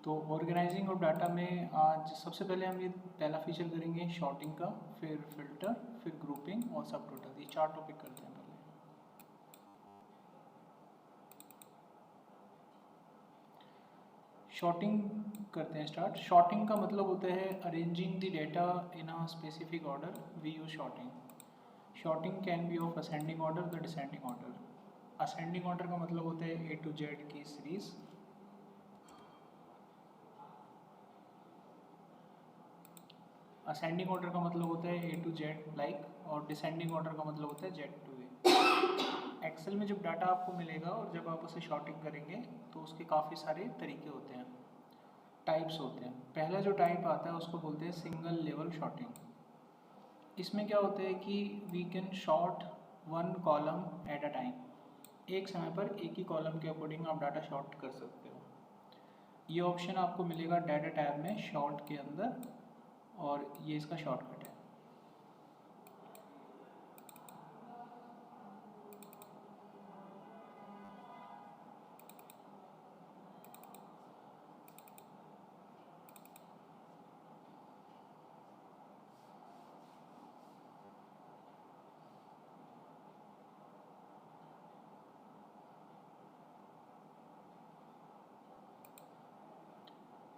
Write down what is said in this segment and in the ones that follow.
तो organising of data में आज सबसे पहले हम ये पहला फीचर करेंगे शॉर्टिंग का, फिर फिल्टर, फिर ग्रुपिंग और सब टोटल। ये 4 टॉपिक करते हैं पहले। शॉर्टिंग करते हैं स्टार्ट। शॉर्टिंग का मतलब होता है arranging the data in a specific order. We use sorting. Sorting can be of ascending order the descending order. Ascending order का मतलब होता है A to Z की सीरीज। असेंडिंग ऑर्डर का मतलब होता है A to Z लाइक, और डिसेंडिंग ऑर्डर का मतलब होता है Z to A। एक्सेल में जब डाटा आपको मिलेगा और जब आप उसे शॉर्टिंग करेंगे तो उसके काफ़ी सारे तरीके होते हैं, टाइप्स होते हैं। पहला जो टाइप आता है उसको बोलते हैं सिंगल लेवल शॉर्टिंग। इसमें क्या होता है कि we can sort one column at a time. एक समय पर एक ही कॉलम के अकॉर्डिंग आप डाटा शॉर्ट कर सकते हो। ये ऑप्शन आपको मिलेगा डाटा टैब में शॉर्ट के अंदर, और ये इसका शॉर्टकट है।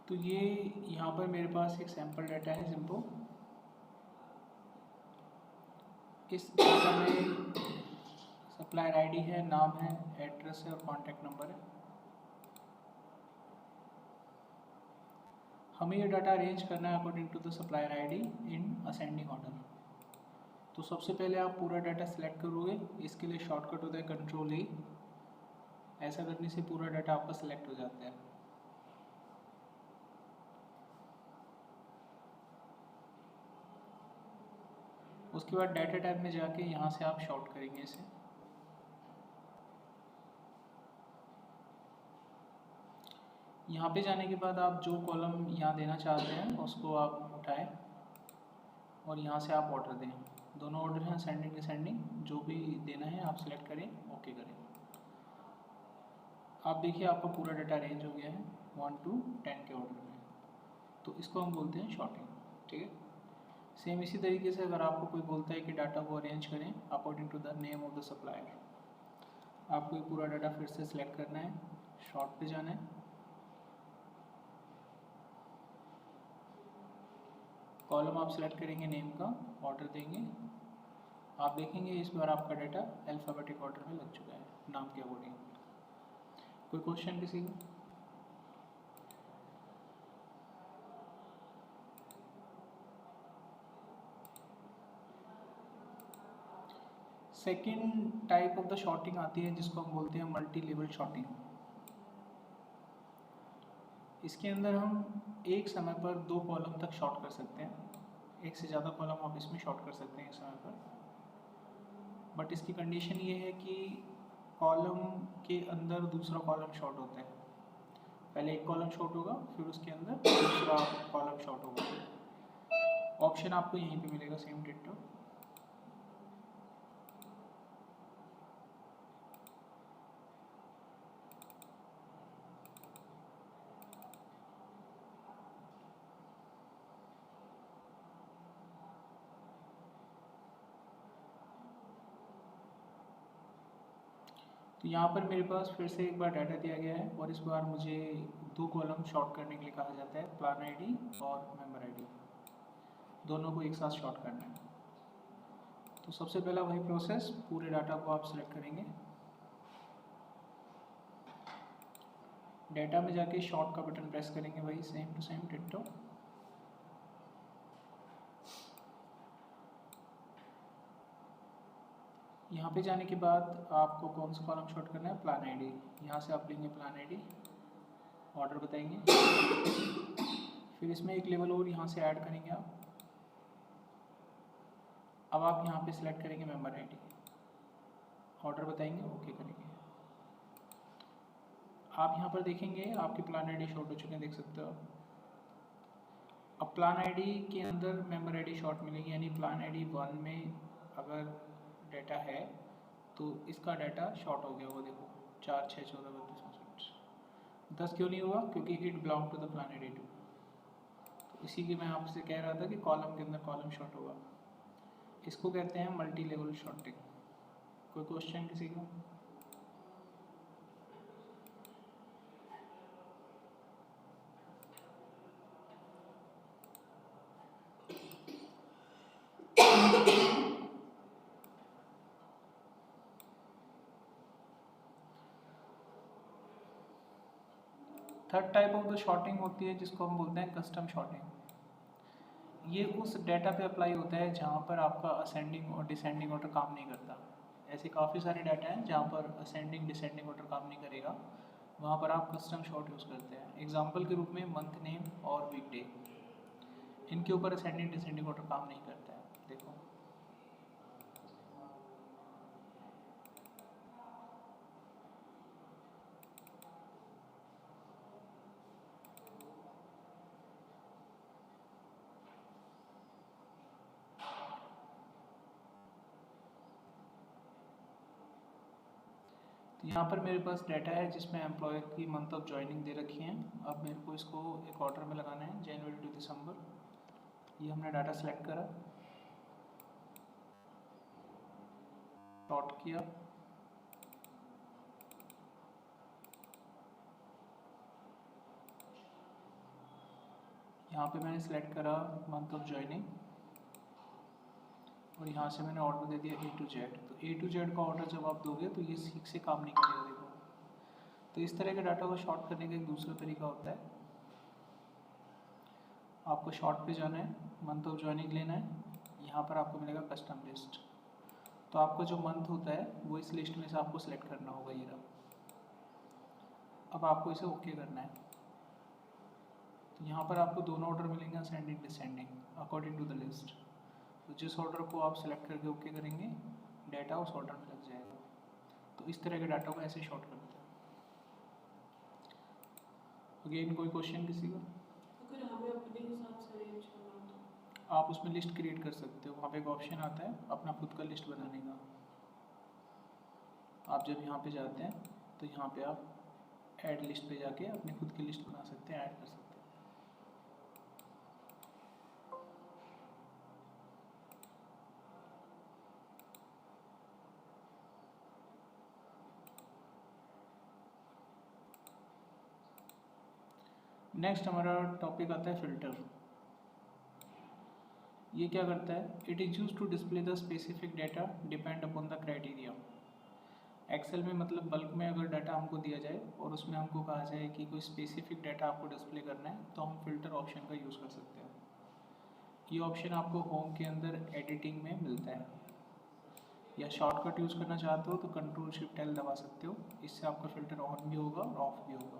तो ये यहाँ पर मेरे पास एक सैम्पल डाटा है जिम्पो। इस डाटा में सप्लायर आईडी है, नाम है, एड्रेस है और कॉन्टैक्ट नंबर है। हमें ये डाटा अरेंज करना है according to the supplier ID in ascending order. तो सबसे पहले आप पूरा डाटा सेलेक्ट करोगे। इसके लिए शॉर्टकट होता है Ctrl+A। ऐसा करने से पूरा डाटा आपका सेलेक्ट हो जाता है। उसके बाद डाटा टैब में जाके यहाँ से आप शॉर्ट करेंगे इसे। यहाँ पे जाने के बाद आप जो कॉलम यहाँ देना चाहते हैं उसको आप उठाएं और यहाँ से आप ऑर्डर दें। दोनों ऑर्डर हैं असेंडिंग डिसेंडिंग, जो भी देना है आप सिलेक्ट करें, ओके करें। आप देखिए आपका पूरा डाटा अरेंज हो गया है 1 to 10 के ऑर्डर में। तो इसको हम बोलते हैं शॉर्टिंग। ठीक है। सेम इसी तरीके से अगर आपको कोई बोलता है कि डाटा को अरेंज करें according to the name of the supplier, आपको ये पूरा डाटा फिर से सिलेक्ट करना है, शॉर्ट पे जाना है, कॉलम आप सिलेक्ट करेंगे नेम का, ऑर्डर देंगे। आप देखेंगे इस बार आपका डाटा अल्फ़ाबेटिक ऑर्डर में लग चुका है नाम के अकॉर्डिंग। कोई क्वेश्चन किसी को? Second type of the sorting आती है जिसको हम बोलते हैं मल्टी लेवल शॉर्टिंग। इसके अंदर हम एक समय पर 2 कॉलम तक शॉर्ट कर सकते हैं। एक से ज़्यादा कॉलम आप इसमें शॉर्ट कर सकते हैं एक समय पर। बट इसकी कंडीशन ये है कि कॉलम के अंदर दूसरा कॉलम शॉर्ट होता है। पहले एक कॉलम शॉर्ट होगा, फिर उसके अंदर दूसरा कॉलम शॉर्ट होगा। ऑप्शन आपको यहीं पे मिलेगा सेम डिट्टो। तो यहाँ पर मेरे पास फिर से एक बार डाटा दिया गया है और इस बार मुझे 2 कॉलम शॉर्ट करने के लिए कहा जाता है, प्लान आईडी और मेंबर आईडी, दोनों को एक साथ शॉर्ट करना है। तो सबसे पहला वही प्रोसेस, पूरे डाटा को आप सिलेक्ट करेंगे, डाटा में जाके शॉर्ट का बटन प्रेस करेंगे, वही सेम टू सेम डिट्टो। यहाँ पे जाने के बाद आपको कौन सा कॉलम शॉर्ट करना है, प्लान आईडी। यहाँ से आप लेंगे प्लान आईडी, ऑर्डर बताएंगे, फिर इसमें एक लेवल और यहाँ से ऐड करेंगे आप। अब आप यहाँ पे सिलेक्ट करेंगे मेंबर आईडी, ऑर्डर बताएंगे, ओके करेंगे। आप यहाँ पर देखेंगे आपकी प्लान आईडी शॉर्ट हो चुके हैं, देख सकते हो आप। अब प्लान आईडी के अंदर मेंबर आईडी शॉर्ट मिलेगी, यानी प्लान आईडी 1 में अगर डाटा है तो इसका डाटा शॉर्ट हो गया, वो देखो 4 6 14 32 64। 10 क्यों नहीं हुआ? क्योंकि it belong to the planet A2। तो इसी की मैं आपसे कह रहा था कि कॉलम के अंदर कॉलम शॉर्ट होगा। इसको कहते हैं मल्टी लेवल शॉर्टिंग। कोई क्वेश्चन किसी का? Third type of the sorting होती है जिसको हम बोलते हैं कस्टम शॉर्टिंग। ये उस डेटा पे अप्लाई होता है जहाँ पर आपका असेंडिंग और डिसेंडिंग ऑर्डर काम नहीं करता। ऐसे काफ़ी सारे डाटा हैं जहाँ पर असेंडिंग डिसेंडिंग ऑर्डर काम नहीं करेगा, वहाँ पर आप कस्टम शॉर्ट यूज़ करते हैं। एग्जाम्पल के रूप में मंथ नेम और वीकडे, इनके ऊपर असेंडिंग डिसेंडिंग ऑर्डर काम नहीं करता है। देखो तो यहाँ पर मेरे पास डाटा है जिसमें एम्प्लॉय की मंथ ऑफ ज्वाइनिंग दे रखी है। अब मेरे को इसको एक ऑर्डर में लगाना है, जनवरी टू दिसंबर। ये हमने डाटा सेलेक्ट करा, शॉर्ट किया, यहाँ पे मैंने सेलेक्ट करा मंथ ऑफ ज्वाइनिंग और यहाँ से मैंने ऑर्डर दे दिया A to Z। तो A to Z का ऑर्डर जब आप दोगे तो ये ठीक से काम नहीं करेगा। देखो, तो इस तरह के डाटा को शॉर्ट करने का एक दूसरा तरीका होता है। आपको शॉर्ट पे जाना है, मंथ ऑफ ज्वाइनिंग लेना है, यहाँ पर आपको मिलेगा कस्टम लिस्ट। तो आपको जो मंथ होता है वो इस लिस्ट में से आपको सेलेक्ट करना होगा, ये रहा। अब आपको इसे ओके करना है। तो यहाँ पर आपको दोनों ऑर्डर मिलेंगे, ascending descending, according to the list. तो जिस ऑर्डर को आप सेलेक्ट करके ओके करेंगे, डाटा उस ऑर्डर में लग जाएगा। तो इस तरह के डाटा को ऐसे शॉर्ट करते हैं। अगेन कोई क्वेश्चन किसी का? अगर हमें अपने हिसाब से अरेंज करना हो तो आप उसमें लिस्ट क्रिएट कर सकते हो। वहाँ पे एक ऑप्शन आता है अपना खुद का लिस्ट बनाने का। आप जब यहाँ पे जाते हैं तो यहाँ पे आप ऐड लिस्ट पे जाके अपनी खुद की लिस्ट बना सकते हैं, ऐड कर सकते हैं। नेक्स्ट हमारा टॉपिक आता है फिल्टर। ये क्या करता है? It is use to display the specific data depend upon the criteria. Excel में मतलब बल्क में अगर डाटा हमको दिया जाए और उसमें हमको कहा जाए कि कोई स्पेसिफिक डाटा आपको डिस्प्ले करना है, तो हम फिल्टर ऑप्शन का यूज़ कर सकते हैं। ये ऑप्शन आपको होम के अंदर एडिटिंग में मिलता है, या शॉर्टकट यूज़ करना चाहते हो तो Ctrl+Shift+L दबा सकते हो। इससे आपका फिल्टर ऑन भी होगा और ऑफ भी होगा।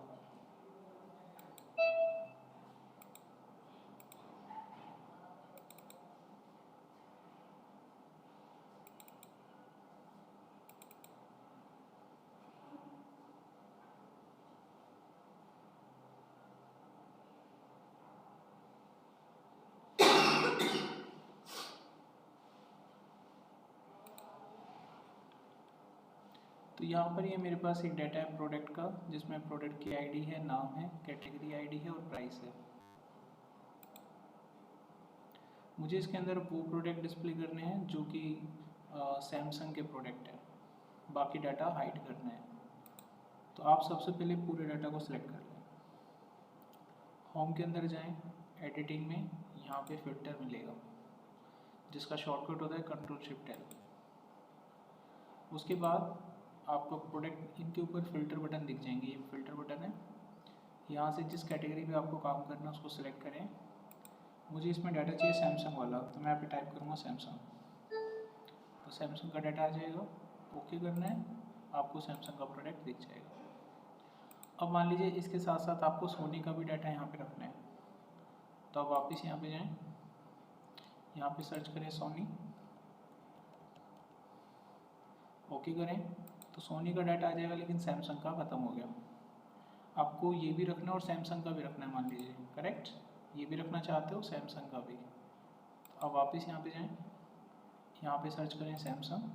तो यहाँ पर ये मेरे पास एक डाटा है प्रोडक्ट का, जिसमें प्रोडक्ट की आईडी है, नाम है, कैटेगरी आईडी है और प्राइस है। मुझे इसके अंदर वो प्रोडक्ट डिस्प्ले करने हैं जो कि सैमसंग के प्रोडक्ट है, बाकी डाटा हाइड करना है। तो आप सबसे पहले पूरे डाटा को सिलेक्ट कर लें। होम के अंदर जाएं, एडिटिंग में यहाँ पे फिल्टर मिलेगा जिसका शॉर्टकट होता है Ctrl+Shift+L। उसके बाद आपको प्रोडक्ट इनके ऊपर फिल्टर बटन दिख जाएंगे। ये फिल्टर बटन है, यहाँ से जिस कैटेगरी में आपको काम करना है उसको सिलेक्ट करें। मुझे इसमें डाटा चाहिए सैमसंग वाला, तो मैं यहाँ पे टाइप करूँगा सैमसंग। तो सैमसंग का डाटा आ जाएगा, ओके करना है, आपको सैमसंग का प्रोडक्ट दिख जाएगा। अब मान लीजिए इसके साथ साथ आपको सोनी का भी डाटा यहाँ पे रखना है, तो अब वापस यहाँ पे जाएं, यहाँ पे सर्च करें सोनी, ओके करें, तो सोनी का डाटा आ जाएगा, लेकिन सैमसंग का ख़त्म हो गया। आपको ये भी रखना है और सैमसंग का भी रखना है, मान लीजिए करेक्ट, ये भी रखना चाहते हो, सैमसंग का भी। तो अब वापस यहाँ पे जाएं, यहाँ पे सर्च करें सैमसंग,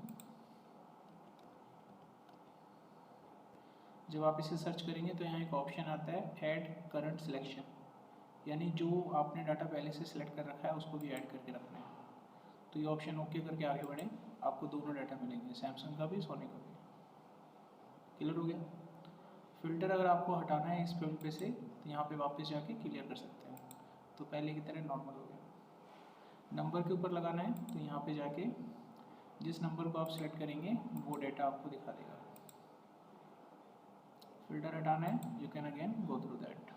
जब आप इसे सर्च करेंगे तो यहाँ एक ऑप्शन आता है ऐड करंट सिलेक्शन, यानी जो आपने डाटा पहले से सिलेक्ट कर रखा है उसको भी ऐड करके रखना है। तो ये ऑप्शन ओके करके आगे बढ़ें, आपको दोनों डाटा मिलेंगे, सैमसंग का भी सोनी का भी। क्लियर हो गया? फ़िल्टर अगर आपको हटाना है इस फील्ड पे से तो यहाँ पे वापस जाके क्लियर कर सकते हैं। तो पहले की तरह नॉर्मल हो गया। नंबर के ऊपर लगाना है तो यहाँ पे जाके जिस नंबर को आप सेलेक्ट करेंगे वो डेटा आपको दिखा देगा। फ़िल्टर हटाना है, you can again go through that.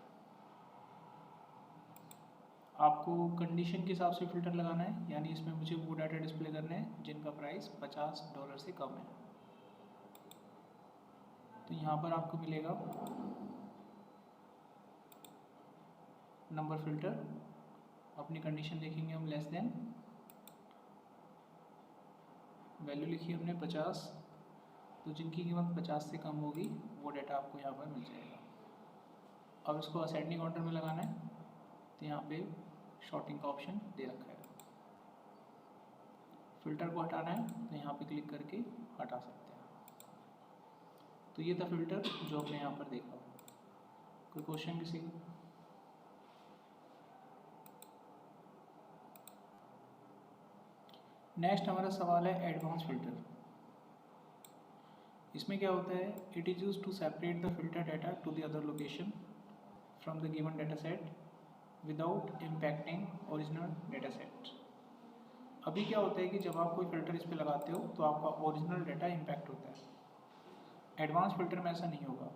आपको कंडीशन के हिसाब से फ़िल्टर लगाना है, यानी इसमें मुझे वो डाटा डिस्प्ले करने हैं जिनका प्राइस $50 से कम है। तो यहाँ पर आपको मिलेगा नंबर फ़िल्टर, अपनी कंडीशन देखेंगे हम लेस देन, वैल्यू लिखी हमने 50, तो जिनकी कीमत 50 से कम होगी वो डाटा आपको यहाँ पर मिल जाएगा। अब इसको असेंडिंग ऑर्डर में लगाना है तो यहाँ पे शॉर्टिंग का ऑप्शन दे रखा है। फ़िल्टर को हटाना है तो यहाँ पे क्लिक करके हटा सकते हैं। तो ये था फ़िल्टर जो हमने यहाँ पर देखा। कोई क्वेश्चन किसी का? नेक्स्ट हमारा सवाल है एडवांस फ़िल्टर। इसमें क्या होता है, it is used to separate the filter data to the other location from the given data set without impacting original data set. अभी क्या होता है कि जब आप कोई फ़िल्टर इस पर लगाते हो तो आपका ओरिजिनल डाटा इम्पैक्ट होता है। एडवांस फ़िल्टर में ऐसा नहीं होगा।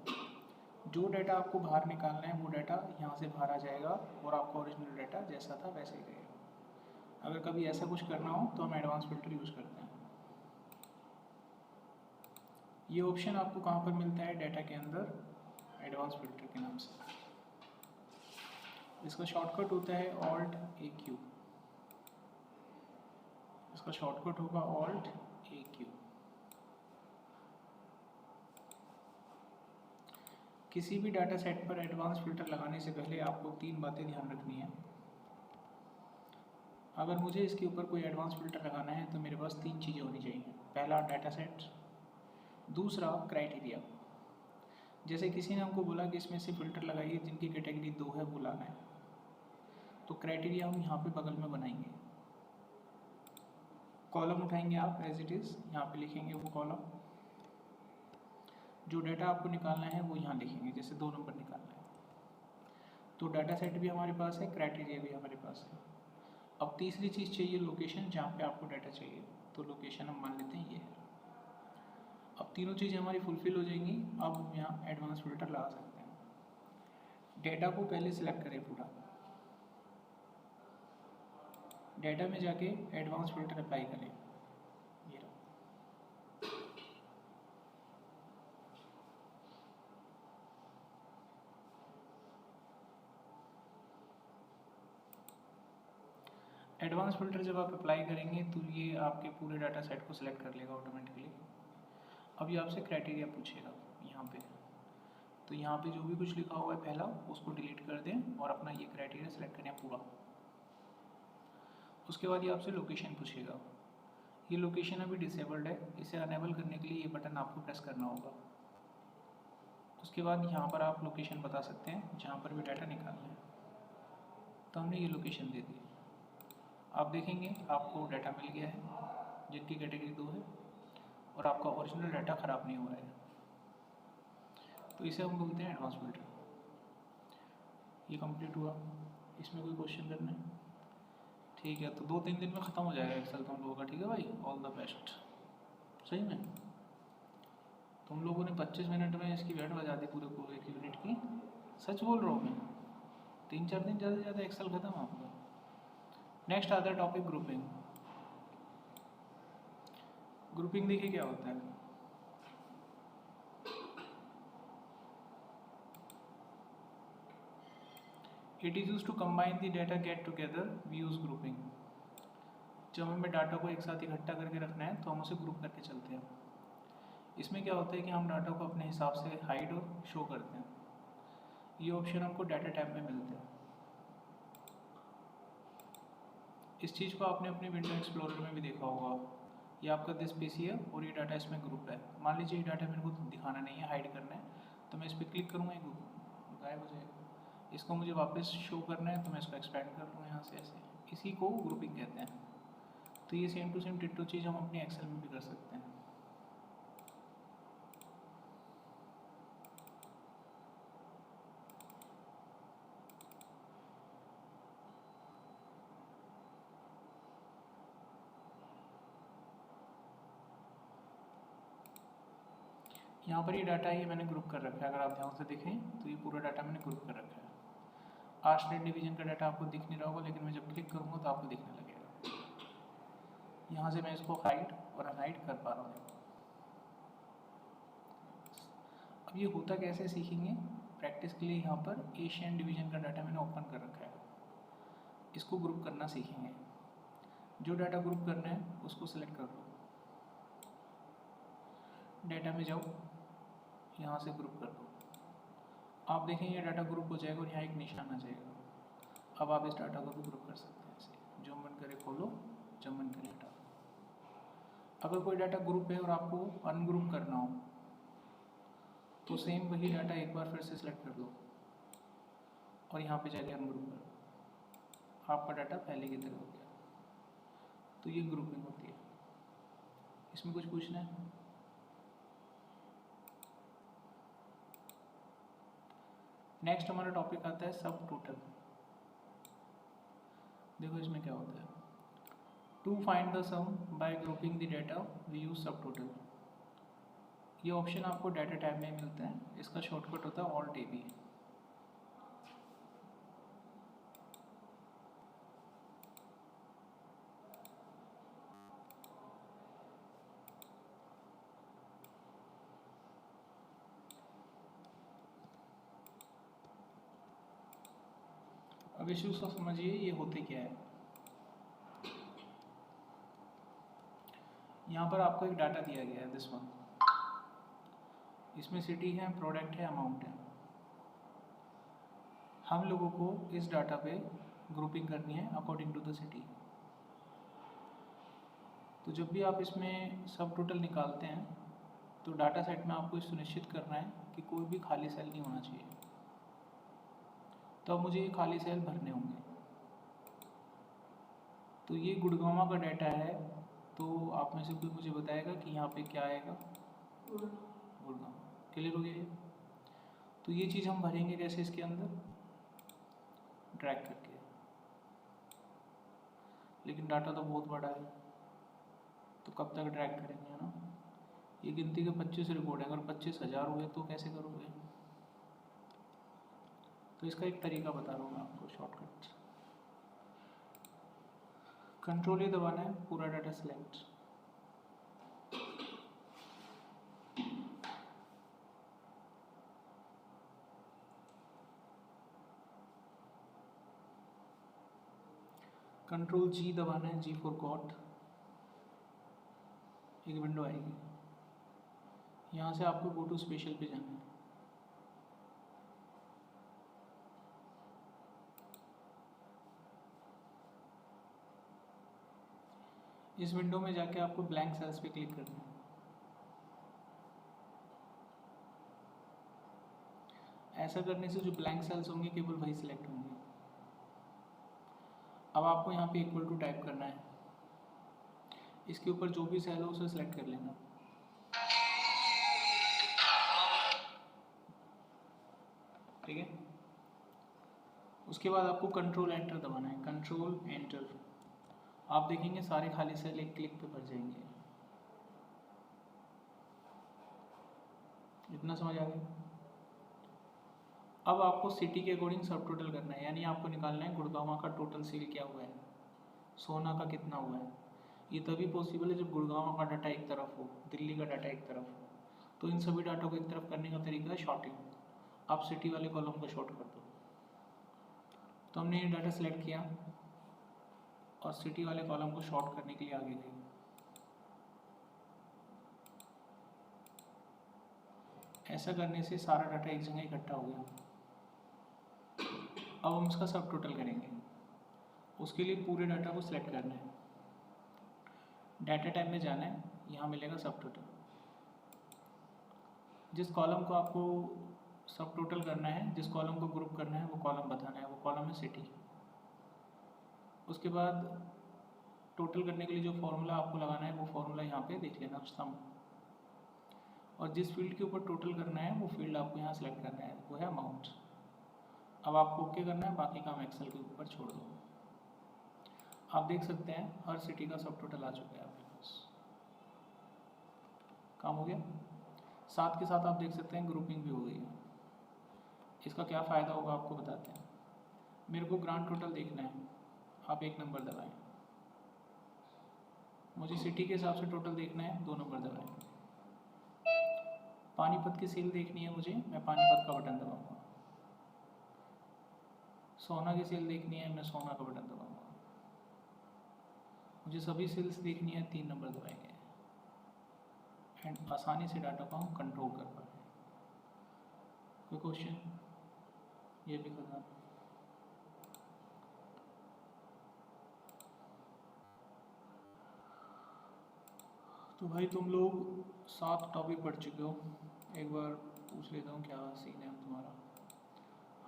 जो डाटा आपको बाहर निकालना है वो डाटा यहाँ से बाहर आ जाएगा और आपका ओरिजिनल डाटा जैसा था वैसे ही रहेगा। अगर कभी ऐसा कुछ करना हो तो हम एडवांस फ़िल्टर यूज़ करते हैं। ये ऑप्शन आपको कहाँ पर मिलता है डाटा के अंदर, एडवांस फ़िल्टर के नाम से। इसका शॉर्टकट होता है Alt+AQ। इसका शॉर्टकट होगा Alt+AQ। किसी भी डाटा सेट पर एडवांस फ़िल्टर लगाने से पहले आपको 3 बातें ध्यान रखनी है। अगर मुझे इसके ऊपर कोई एडवांस फ़िल्टर लगाना है तो मेरे पास 3 चीज़ें होनी चाहिए। पहला डाटा सेट, दूसरा क्राइटेरिया। जैसे किसी ने हमको बोला कि इसमें से फ़िल्टर लगाइए जिनकी कैटेगरी 2 है वो लाना है, तो क्राइटेरिया हम यहाँ पे बगल में बनाएंगे। कॉलम उठाएंगे आप एज इट इज़, यहाँ पे लिखेंगे वो कॉलम। जो डाटा आपको निकालना है वो यहाँ लिखेंगे, जैसे 2 नंबर निकालना है। तो डाटा सेट भी हमारे पास है, क्राइटेरिया भी हमारे पास है। अब तीसरी चीज़ चाहिए लोकेशन, जहाँ पे आपको डाटा चाहिए। तो लोकेशन हम मान लेते हैं ये है। अब तीनों चीज़ें हमारी फुलफिल हो जाएंगी। अब हम यहाँ एडवांस फ़िल्टर लगा सकते हैं। डेटा को पहले सिलेक्ट करें पूरा, डेटा में जाके एडवांस फ़िल्टर अप्लाई करें। ये रहा। एडवांस फ़िल्टर जब आप अप्लाई करेंगे तो ये आपके पूरे डाटा सेट को सिलेक्ट कर लेगा ऑटोमेटिकली। अब ये आपसे क्राइटेरिया पूछेगा यहाँ पे, तो यहाँ पे जो भी कुछ लिखा हुआ है पहला उसको डिलीट कर दें और अपना ये क्राइटेरिया सेलेक्ट करें पूरा। उसके बाद ये आपसे लोकेशन पूछेगा। ये लोकेशन अभी डिसेबल्ड है, इसे अनेबल करने के लिए ये बटन आपको प्रेस करना होगा। उसके बाद यहाँ पर आप लोकेशन बता सकते हैं जहाँ पर भी डाटा निकालना है। तो हमने ये लोकेशन दे दी। आप देखेंगे आपको डाटा मिल गया है जिनकी कैटेगरी 2 है और आपका ओरिजिनल डाटा ख़राब नहीं हुआ है। तो इसे हम बोलते हैं एडवांस फ़िल्टर। ये कंप्लीट हुआ। इसमें कोई क्वेश्चन करना है? ठीक है, तो 2-3 दिन में ख़त्म हो जाएगा एक्सेल तुम लोगों का। ठीक है भाई, ऑल द बेस्ट। सही में तुम लोगों ने 25 मिनट में इसकी वेट बजा दी पूरे 1 यूनिट की। सच बोल रहा हूँ मैं, 3-4 दिन ज़्यादा से ज़्यादा एक्सेल ख़त्म आपका। नेक्स्ट आता है टॉपिक ग्रुपिंग। ग्रुपिंग देखिए क्या होता है। It is use to combine the data get together, we use grouping. जब हमें डाटा को एक साथ इकट्ठा करके रखना है तो हम उसे ग्रुप करके चलते हैं। इसमें क्या होता है कि हम डाटा को अपने हिसाब से हाइड और शो करते हैं। ये ऑप्शन हमको डाटा टैब में मिलते हैं। इस चीज़ को आपने अपने विंडो एक्सप्लोरर में भी देखा होगा। ये आपका दिस पीसी है और ये डाटा इसमें ग्रुप है। मान लीजिए ये डाटा मेरे को दिखाना नहीं है, हाइड करना है, तो मैं इस पर क्लिक करूँगा, गायब हो जाएगा। इसको मुझे वापस शो करना है तो मैं इसको एक्सपेंड कर लूँगा यहाँ से ऐसे, इसी को ग्रुपिंग कहते हैं। तो ये सेम टू सेम डिट्टो चीज़ हम अपनी एक्सेल में भी कर सकते हैं। यहाँ पर ये डाटा ये मैंने ग्रुप कर रखा है, अगर आप ध्यान से देखें तो ये पूरा डाटा मैंने ग्रुप कर रखा है। आर्ट्स डिवीजन का डाटा आपको दिख नहीं रहा होगा, लेकिन मैं जब क्लिक करूँगा तो आपको दिखने लगेगा। यहाँ से मैं इसको हाइड और अनहाइड कर पा रहा हूँ। अब ये होता कैसे सीखेंगे प्रैक्टिस के लिए। यहाँ पर एशियन डिवीजन का डाटा मैंने ओपन कर रखा है, इसको ग्रुप करना सीखेंगे। जो डाटा ग्रुप करना है उसको सिलेक्ट कर लो, डाटा में जाओ, यहाँ से ग्रुप कर लो। आप देखेंगे डाटा ग्रुप हो जाएगा और यहाँ एक निशान आ जाएगा। अब आप इस डाटा को भी ग्रुप कर सकते हैं ऐसे, जो मन करे खोलो, जो मन करे हटाओ। अगर कोई डाटा ग्रुप है और आपको अनग्रुप करना हो तो सेम वही डाटा एक बार फिर से सिलेक्ट कर लो और यहाँ पे जाके अनग्रुप कर लो, आपका डाटा पहले की तरह हो गया। तो ये ग्रुपिंग होती है। इसमें कुछ पूछना है? नेक्स्ट हमारा टॉपिक आता है सब टोटल। देखो इसमें क्या होता है, to find the sum by grouping the data we use subtotal. ये ऑप्शन आपको डाटा टैब में मिलता है, इसका शॉर्टकट होता है ऑल्ट AB। अब इश्यूज को समझिए, ये होते क्या है। यहाँ पर आपको एक डाटा दिया गया है, दिस वन। इसमें सिटी है, प्रोडक्ट है, अमाउंट है। हम लोगों को इस डाटा पे ग्रुपिंग करनी है अकॉर्डिंग टू द सिटी। तो जब भी आप इसमें सब टोटल निकालते हैं तो डाटा सेट में आपको सुनिश्चित करना है कि कोई भी खाली सेल नहीं होना चाहिए। तो अब मुझे ये खाली सेल भरने होंगे। तो ये गुड़गांव का डाटा है, तो आप में से कोई मुझे बताएगा कि यहाँ पे क्या आएगा? गुड़गांव। क्लियर हो गया ये? तो ये चीज़ हम भरेंगे कैसे इसके अंदर? ड्रैग करके। लेकिन डाटा तो बहुत बड़ा है, तो कब तक ड्रैग करेंगे, है ना? ये गिनती के 25 रिकॉर्ड है, अगर 25,000 हुए तो कैसे करोगे? तो इसका एक तरीका बता रहा हूँ मैं आपको, शॉर्टकट। कंट्रोल ही दबाना है, पूरा डाटा सिलेक्ट। कंट्रोल G दबाना है, G फॉर गॉट। एक विंडो आएगी, यहाँ से आपको गो टू स्पेशल पे जाना है। इस विंडो में जाके आपको ब्लैंक सेल्स पे क्लिक करना है। ऐसा करने से जो ब्लैंक सेल्स होंगे केवल वही सिलेक्ट होंगे। अब आपको यहाँ पे इक्वल टू टाइप करना है, इसके ऊपर जो भी सेल हो उसे सिलेक्ट कर लेना। ठीक है, उसके बाद आपको कंट्रोल एंटर दबाना है, कंट्रोल एंटर। आप देखेंगे सारे खाली सेल एक क्लिक पे भर जाएंगे। इतना समझ आ गया? अब आपको सिटी के अकॉर्डिंग सब टोटल करना है, यानी आपको निकालना है गुड़गांव का टोटल सेल क्या हुआ है, सोना का कितना हुआ है। ये तभी पॉसिबल है जब गुड़गांव का डाटा एक तरफ हो, दिल्ली का डाटा एक तरफ हो। तो इन सभी डाटा को एक तरफ करने का तरीका है शॉर्टिंग। आप सिटी वाले कॉलम को शॉर्ट कर दो। तो हमने ये डाटा सेलेक्ट किया और सिटी वाले कॉलम को शॉर्ट करने के लिए आगे गए। ऐसा करने से सारा डाटा एक जगह इकट्ठा हो गया। अब हम इसका सब टोटल करेंगे। उसके लिए पूरे डाटा को सिलेक्ट करना है, डाटा टाइप में जाना है, यहाँ मिलेगा सब टोटल। जिस कॉलम को आपको सब टोटल करना है, जिस कॉलम को ग्रुप करना है वो कॉलम बताना है, वो कॉलम है सिटी। उसके बाद टोटल करने के लिए जो फॉर्मूला आपको लगाना है वो फॉर्मूला यहाँ पे देख लेना, सम। और जिस फील्ड के ऊपर टोटल करना है वो फील्ड आपको यहाँ सेलेक्ट करना है, वो है अमाउंट। अब आपको ओके करना है, बाकी काम एक्सेल के ऊपर छोड़ दो। आप देख सकते हैं हर सिटी का सब टोटल आ चुका है आपके पास। काम हो गया। साथ के साथ आप देख सकते हैं ग्रुपिंग भी हो गई है। इसका क्या फ़ायदा होगा आपको बताते हैं। मेरे को ग्रांड टोटल देखना है, आप 1 नंबर दबाएं। मुझे सिटी के हिसाब से टोटल देखना है, 2 नंबर दबाएं। पानीपत की सेल देखनी है मुझे, मैं पानीपत का बटन दबाऊंगा। सोना की सेल देखनी है, मैं सोना का बटन दबाऊंगा। मुझे सभी सेल्स देखनी है, 3 नंबर दबाएंगे। एंड आसानी से डाटा को हम कंट्रोल कर पाए। कोई क्वेश्चन? ये भी करना। तो भाई तुम लोग 7 टॉपिक पढ़ चुके हो, एक बार पूछ लेता हूँ क्या सीन है तुम्हारा।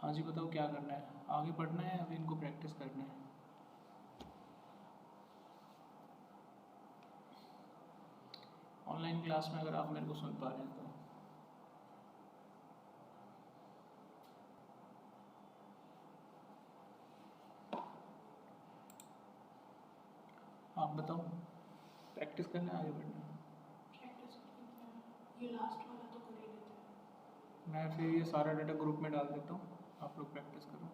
हाँ जी बताओ क्या करना है, आगे पढ़ना है अभी इनको प्रैक्टिस करना है? ऑनलाइन क्लास में अगर आप मेरे को सुन पा रहे हैं तो आप बताओ, प्रैक्टिस करना है आगे बढ़ना है? ये लास्ट वाला तो कर ही लेते हैं। मैं फिर ये सारा डाटा ग्रुप में डाल देता हूँ, आप लोग प्रैक्टिस करो।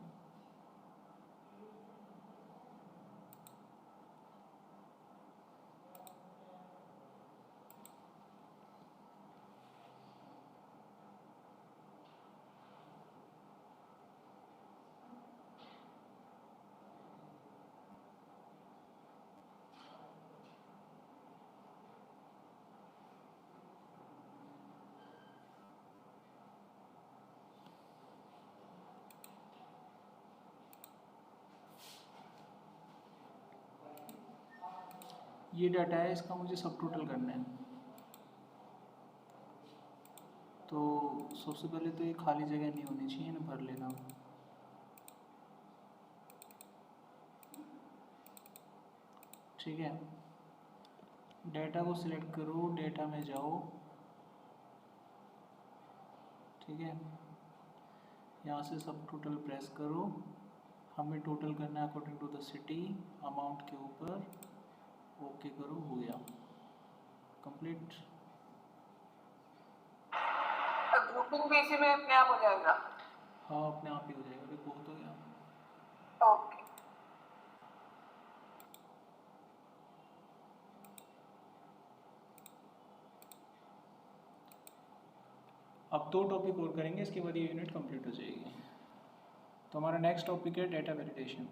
ये डाटा है, इसका मुझे सब टोटल करना है। तो सबसे पहले तो ये खाली जगह नहीं होनी चाहिए ना, भर लेना। ठीक है, डेटा को सिलेक्ट करो, डेटा में जाओ। ठीक है, यहाँ से सब टोटल प्रेस करो। हमें टोटल करना है according to the city, amount के ऊपर ओके करो, हो गया कंप्लीट। ग्रुपिंग भी इसी में अपने आप हो जाएगा? हाँ अपने आप ही हो जाएगा, अभी बहुत हो गया। ओके। अब 2 टॉपिक और करेंगे, इसके बाद ये यूनिट कंप्लीट हो जाएगी। तो हमारा नेक्स्ट टॉपिक है डेटा वैलिडेशन।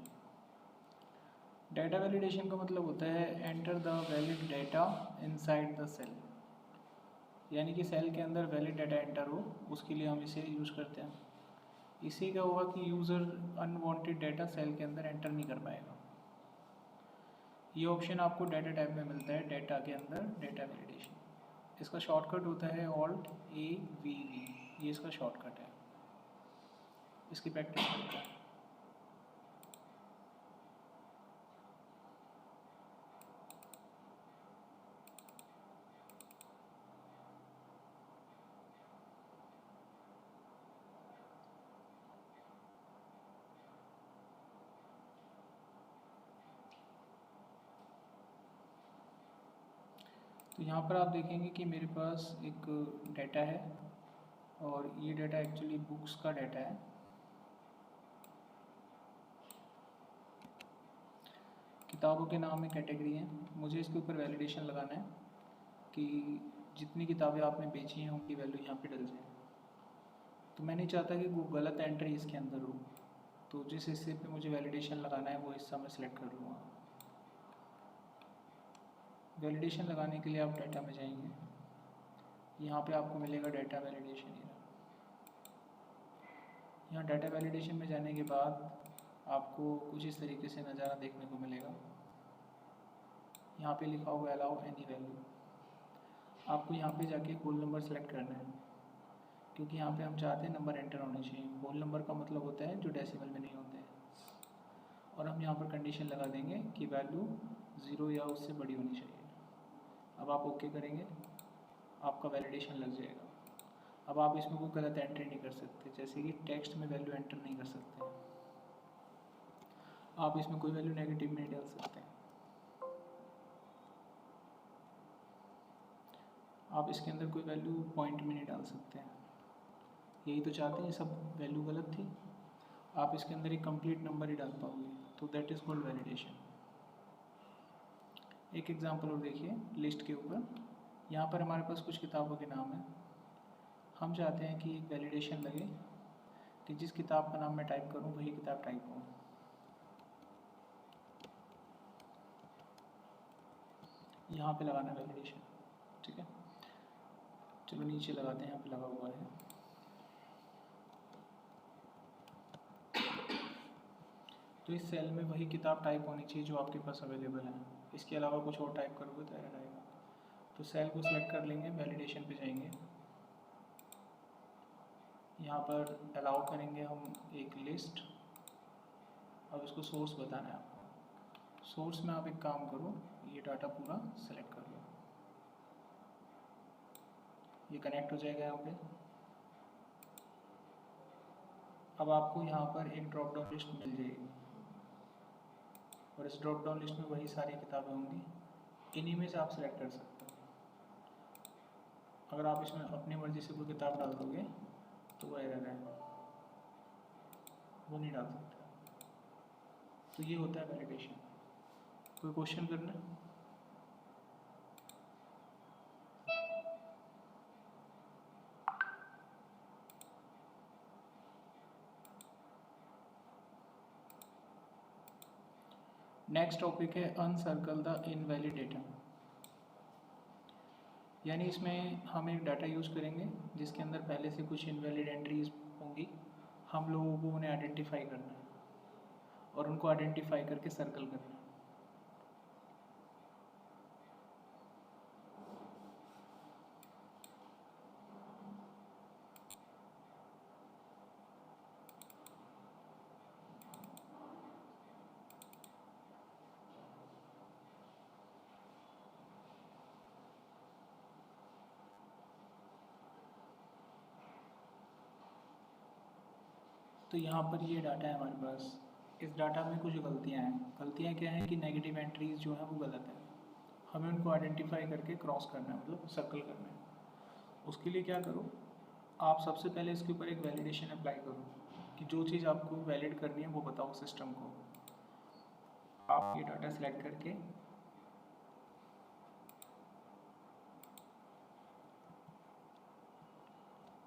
डेटा वैलिडेशन का मतलब होता है enter the valid data inside the cell, यानी कि सेल के अंदर वैलिड डाटा एंटर हो, उसके लिए हम इसे यूज़ करते हैं। इससे क्या होगा कि यूज़र अनवांटेड डाटा सेल के अंदर एंटर नहीं कर पाएगा। ये ऑप्शन आपको डाटा टाइप में मिलता है, डाटा के अंदर डेटा वैलिडेशन। इसका शॉर्टकट होता है Alt+AVV, ये इसका शॉर्टकट है। इसकी प्रैक्टिस करते हैं। तो यहाँ पर आप देखेंगे कि मेरे पास एक डाटा है और ये डाटा एक्चुअली बुक्स का डाटा है। किताबों के नाम में कैटेगरी है, मुझे इसके ऊपर वैलिडेशन लगाना है कि जितनी किताबें आपने बेची हैं उनकी वैल्यू यहाँ पे डल जाए। तो मैं नहीं चाहता कि वो गलत एंट्री इसके अंदर हो, तो जिस हिस्से पे मुझे वैलिडेशन लगाना है वो हिस्सा मैं सिलेक्ट कर लूँगा। वैलिडेशन लगाने के लिए आप डाटा में जाएंगे, यहाँ पे आपको मिलेगा डाटा वैलिडेशन। यहाँ डाटा वैलिडेशन में जाने के बाद आपको कुछ इस तरीके से नज़ारा देखने को मिलेगा। यहाँ पे लिखा होगा अलाउ एनी वैल्यू। आपको यहाँ पे जाके होल नंबर सेलेक्ट करना है क्योंकि यहाँ पे हम चाहते हैं नंबर एंटर होने चाहिए। होल नंबर का मतलब होता है जो डेसिमल में नहीं होते हैं। और हम यहाँ पर कंडीशन लगा देंगे कि वैल्यू 0 या उससे बड़ी होनी चाहिए। अब आप ओके करेंगे, आपका वैलिडेशन लग जाएगा। अब आप इसमें कोई गलत एंट्री नहीं कर सकते, जैसे कि टेक्स्ट में वैल्यू एंटर नहीं कर सकते, आप इसमें कोई वैल्यू नेगेटिव नहीं डाल सकते, आप इसके अंदर कोई वैल्यू पॉइंट में नहीं डाल सकते हैं। यही तो चाहते हैं, सब वैल्यू गलत थी, आप इसके अंदर एक कंप्लीट नंबर ही डाल पाओगे, तो दैट इज़ कॉल्ड वैलिडेशन। एक एग्जांपल और देखिए लिस्ट के ऊपर, यहाँ पर हमारे पास कुछ किताबों के नाम हैं। हम चाहते हैं कि एक वैलिडेशन लगे कि जिस किताब का नाम मैं टाइप करूँ वही किताब टाइप हो। यहाँ पे लगाना वैलिडेशन, ठीक है। चलो नीचे लगाते हैं, यहाँ पे लगा हुआ है। तो इस सेल में वही किताब टाइप होनी चाहिए जो आपके पास अवेलेबल है, इसके अलावा कुछ और टाइप करोगे तो एरर आएगा। तो सेल को सिलेक्ट कर लेंगे, वैलिडेशन पे जाएंगे, यहाँ पर अलाउ करेंगे हम एक लिस्ट। अब इसको सोर्स बताना है आपको। सोर्स में आप एक काम करो, ये डाटा पूरा सेलेक्ट कर लो, ये कनेक्ट हो जाएगा यहाँ पे। अब आपको यहाँ पर एक ड्रॉप डाउन लिस्ट मिल जाएगी और इस ड्रॉप डाउन लिस्ट में वही सारी किताबें होंगी, इन्हीं में से आप सेलेक्ट कर सकते हो। अगर आप इसमें अपनी मर्जी से कोई किताब डाल दोगे तो वो एरर है, वो नहीं डाल सकते। तो ये होता है वैलिडेशन। कोई क्वेश्चन करना है? नेक्स्ट टॉपिक है अनसर्कल द इनवैलिड डेटा। यानी इसमें हम एक डाटा यूज़ करेंगे जिसके अंदर पहले से कुछ इनवैलिड एंट्रीज होंगी, हम लोगों को उन्हें आइडेंटिफाई करना है और उनको आइडेंटिफाई करके सर्कल करना है। तो यहाँ पर ये डाटा है हमारे पास, इस डाटा में कुछ गलतियाँ हैं। गलतियाँ क्या हैं कि नेगेटिव एंट्रीज जो हैं वो गलत है, हमें उनको आइडेंटिफाई करके क्रॉस करना है, मतलब सर्कल करना है। उसके लिए क्या करो, आप सबसे पहले इसके ऊपर एक वैलिडेशन अप्लाई करो कि जो चीज़ आपको वैलिड करनी है वो बताओ सिस्टम को। आप ये डाटा सेलेक्ट करके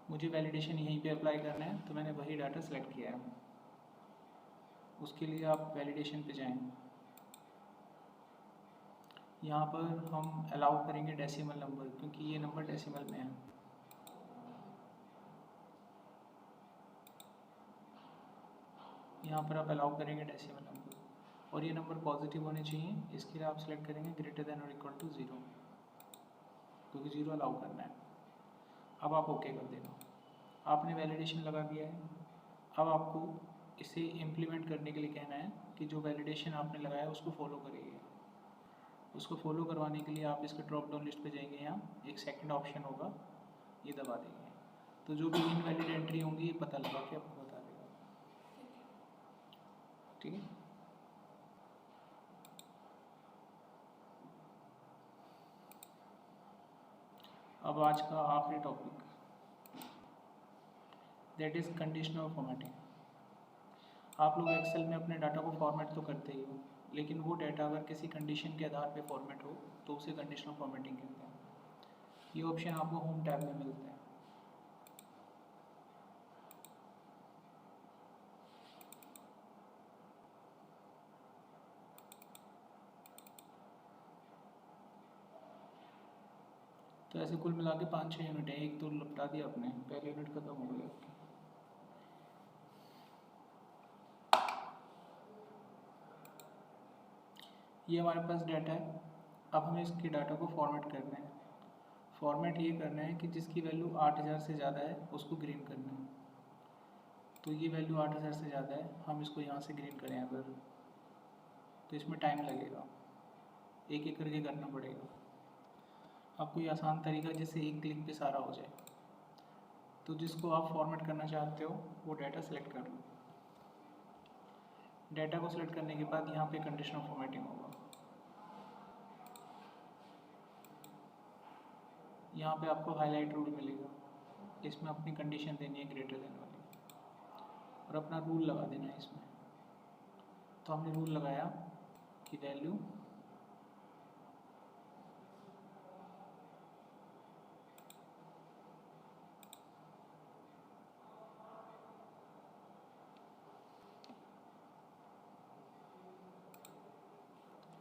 मुझे वैलिडेशन यहीं पे अप्लाई करना है, तो मैंने वही डाटा सेलेक्ट किया है। उसके लिए आप वैलिडेशन पे जाएं, यहाँ पर हम अलाउ करेंगे डेसिमल नंबर, क्योंकि ये नंबर डेसिमल में है। यहाँ पर आप अलाउ करेंगे डेसिमल नंबर और ये नंबर पॉजिटिव होने चाहिए। इसके लिए आप सेलेक्ट करेंगे ग्रेटर देन और इक्वल टू 0, क्योंकि 0 अलाउ करना है। अब आप ओके कर देना, आपने वैलिडेशन लगा दिया है। अब आपको इसे इम्प्लीमेंट करने के लिए कहना है कि जो वैलिडेशन आपने लगाया उसको फॉलो करिए। उसको फॉलो करवाने के लिए आप इसके ड्रॉप डाउन लिस्ट पे जाएंगे, यहाँ एक सेकंड ऑप्शन होगा, ये दबा देंगे, तो जो भी इनवैलिड एंट्री होंगी ये पता लगा के आपको बता देगा। ठीक है। अब आज का आखिरी topic, that is conditional formatting. आप लोग एक्सेल में अपने डाटा को फॉर्मेट तो करते ही हो, लेकिन वो डाटा अगर किसी कंडीशन के आधार पे फॉर्मेट हो तो उसे कंडीशनल फॉर्मेटिंग कहते हैं। ये ऑप्शन आपको होम टैब में मिलता है। तो ऐसे कुल मिला के 5-6 यूनिट है, एक तो लपटा दिया आपने, पहले यूनिट खत्म हो गया आपकी। ये हमारे पास डाटा है, अब हमें इसके डाटा को फॉर्मेट करना है। फॉर्मेट ये करना है कि जिसकी वैल्यू 8000 से ज़्यादा है उसको ग्रीन करना है। तो ये वैल्यू 8000 से ज़्यादा है, हम इसको यहाँ से ग्रीन करें अगर, तो इसमें टाइम लगेगा, एक एक करके करना पड़ेगा। अब कोई आसान तरीका जिससे एक क्लिक पे सारा हो जाए, तो जिसको आप फॉर्मेट करना चाहते हो वो डाटा सेलेक्ट कर लो। डाटा को सिलेक्ट करने के बाद यहाँ पे कंडीशनल फॉर्मेटिंग होगा। यहाँ पे आपको हाईलाइट रूल मिलेगा, इसमें अपनी कंडीशन देनी है ग्रेटर देन वाली, और अपना रूल लगा देना है इसमें। तो हमने रूल लगाया कि वैल्यू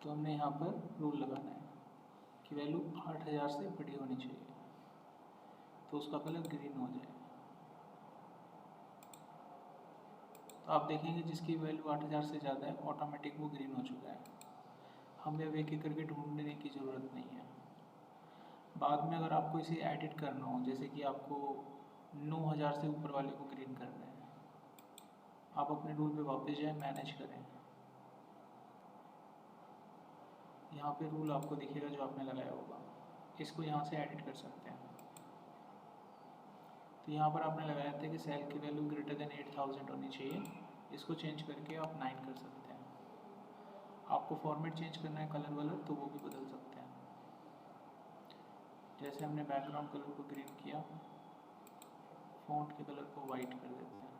तो हमने यहाँ पर रूल लगाना है कि वैल्यू 8000 से बड़ी होनी चाहिए, तो उसका कलर ग्रीन हो जाए। तो आप देखेंगे जिसकी वैल्यू 8000 से ज़्यादा है ऑटोमेटिक वो ग्रीन हो चुका है, हमें अब एक एक करके ढूंढने की ज़रूरत नहीं है। बाद में अगर आपको इसे एडिट करना हो, जैसे कि आपको 9000 से ऊपर वाले को ग्रीन करना है, आप अपने रूल पे वापस जाएं, मैनेज करें, यहाँ पे रूल आपको दिखेगा जो आपने लगाया होगा, इसको यहाँ से एडिट कर सकते हैं। तो यहाँ पर आपने लगाया था कि सेल की वैल्यू ग्रेटर देन 8000 होनी चाहिए, इसको चेंज करके आप 9 कर सकते हैं। आपको फॉर्मेट चेंज करना है कलर वलर तो वो भी बदल सकते हैं। जैसे हमने बैकग्राउंड कलर को ग्रीन किया, फ़ॉन्ट के कलर को वाइट कर देते हैं।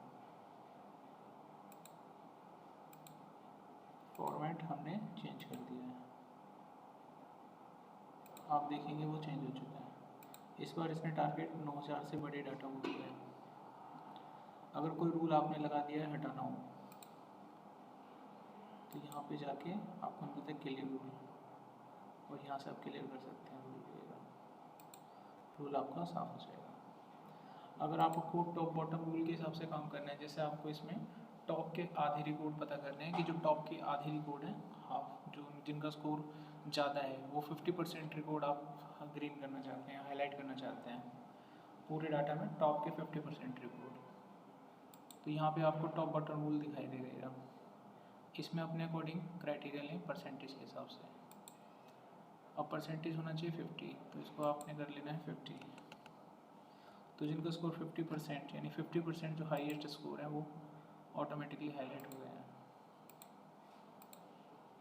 फॉर्मेट हमने चेंज कर दिया है, आप देखेंगे वो चेंज हो चुका है। इस बार इसने टारगेट 9000 से बड़े डाटा को दिया है। अगर कोई रूल आपने लगा दिया है हटाना हो, तो यहाँ पे जाके आपको मिलता है क्लियर रूल, और यहाँ से आप क्लियर कर सकते हैं, रूल आपका साफ हो जाएगा। अगर आपको टॉप बॉटम रूल के हिसाब से काम करना है, जैसे आपको इसमें टॉप के आधे रिकॉर्ड पता करने हैं कि जो टॉप के आधे रिकॉर्ड हैं, हाफ जो जिनका स्कोर ज़्यादा है, वो 50% रिकॉर्ड आप ग्रीन करना चाहते हैं, हाईलाइट करना चाहते हैं पूरे डाटा में टॉप के 50% रिकॉर्ड, तो यहाँ पे आपको टॉप बॉटम रूल दिखाई देगा। इसमें अपने अकॉर्डिंग क्राइटेरिया लें परसेंटेज के हिसाब से। अब परसेंटेज होना चाहिए 50, तो इसको आपने कर लेना है 50। तो जिनका स्कोर 50% यानी 50% जो हाईएस्ट स्कोर है वो ऑटोमेटिकली हाईलाइट हो गए हैं।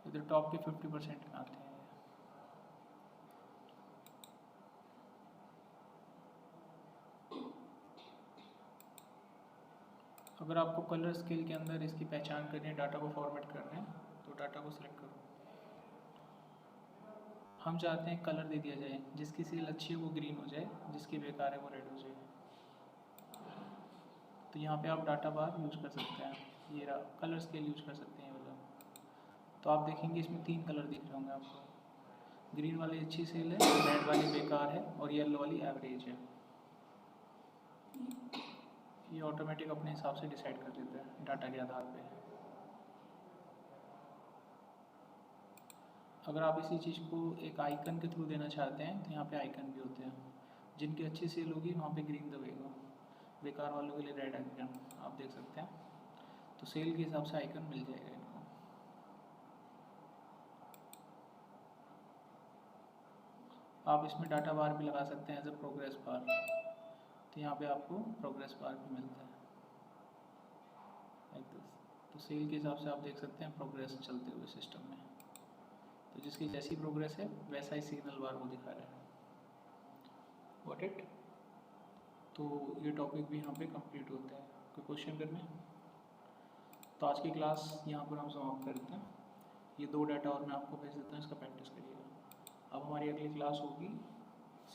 इधर टॉप के 50% में आते हैं। अगर आपको कलर स्केल के अंदर इसकी पहचान करनी है, डाटा को फॉर्मेट करना है, तो डाटा को सिलेक्ट करो। हम चाहते हैं कलर दे दिया जाए, जिसकी सेल अच्छी है वो ग्रीन हो जाए, जिसकी बेकार है वो रेड हो जाए। तो यहाँ पे आप डाटा बार यूज कर सकते हैं, ये रहा कलर स्केल यूज कर सकते हैं वाला। तो आप देखेंगे इसमें 3 कलर दिख रहे होंगे आपको, ग्रीन वाली अच्छी सेल है, रेड वाली बेकार है, और येलो वाली एवरेज है। ये ऑटोमेटिक अपने हिसाब से डिसाइड कर देता है डाटा के आधार पे। अगर आप इसी चीज़ को एक आइकन के थ्रू देना चाहते हैं, तो यहाँ पे आइकन भी होते हैं, जिनकी अच्छी सेल होगी वहाँ पे ग्रीन दबेगा, बेकार वालों के लिए रेड आइकन आप देख सकते हैं। तो सेल के हिसाब से आइकन मिल जाएगा इनको। आप इसमें डाटा बार भी लगा सकते हैं एज ए प्रोग्रेस बार, तो यहाँ पे आपको प्रोग्रेस बार भी मिलता है लाइक दिस। तो सेल के हिसाब से आप देख सकते हैं प्रोग्रेस चलते हुए सिस्टम में, तो जिसकी जैसी प्रोग्रेस है वैसा ही सिग्नल बार वो दिखा रहा है। Got it? तो ये टॉपिक भी यहाँ पे कंप्लीट होता है। कोई क्वेश्चन करना है? तो आज की क्लास यहाँ पर हम समाप्त करते हैं। ये 2 डाटा और मैं आपको भेज देता हूँ, इसका प्रैक्टिस करिएगा। अब हमारी अगली क्लास होगी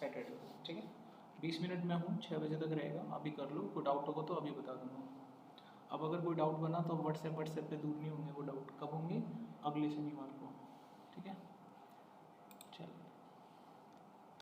सैटरडे को, ठीक है? 20 मिनट में हूँ, 6 बजे तक रहेगा, अभी कर लो। कोई डाउट होगा तो अभी बता दूँगा। अब अगर कोई डाउट बना तो व्हाट्सएप पे दूर नहीं होंगे वो डाउट, कब होंगे? अगले शनिवार को, ठीक है?